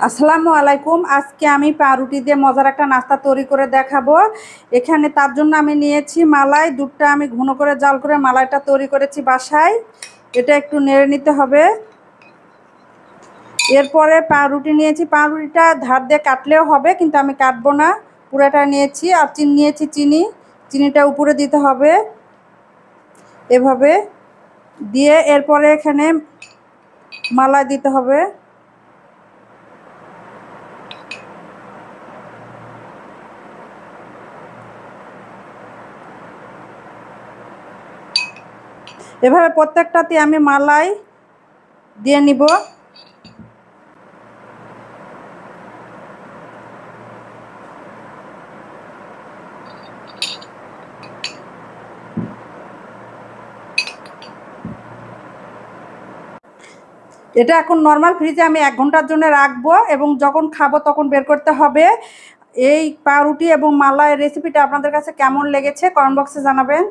আসসালামু আলাইকুম। আজকে আমি পাউরুটি দিয়ে মজার একটা নাস্তা তৈরি করে দেখাবো। এখানে তার জন্য আমি নিয়েছি মালাই। দুধটা আমি ঘন করে জাল করে মালাইটা তৈরি করেছি বাসায়। এটা একটু নেড়ে নিতে হবে। এরপরে পাউরুটি নিয়েছি। পাউরুটিটা ধার দিয়ে কাটলেও হবে, কিন্তু আমি কাটবো না, পুরোটা নিয়েছি। আর নিয়েছি চিনি। চিনিটা উপরে দিতে হবে এভাবে দিয়ে। এরপরে এখানে মালাই দিতে হবে। এভাবে প্রত্যেকটাতে আমি মালাই দিয়ে নিব। এটা এখন নর্মাল ফ্রিজে আমি 1 ঘন্টার জন্য রাখবো, এবং যখন খাবো তখন বের করতে হবে। এই পাউরুটি এবং মালাইয়ের রেসিপিটা আপনাদের কাছে কেমন লেগেছে কমেন্ট বক্সে জানাবেন।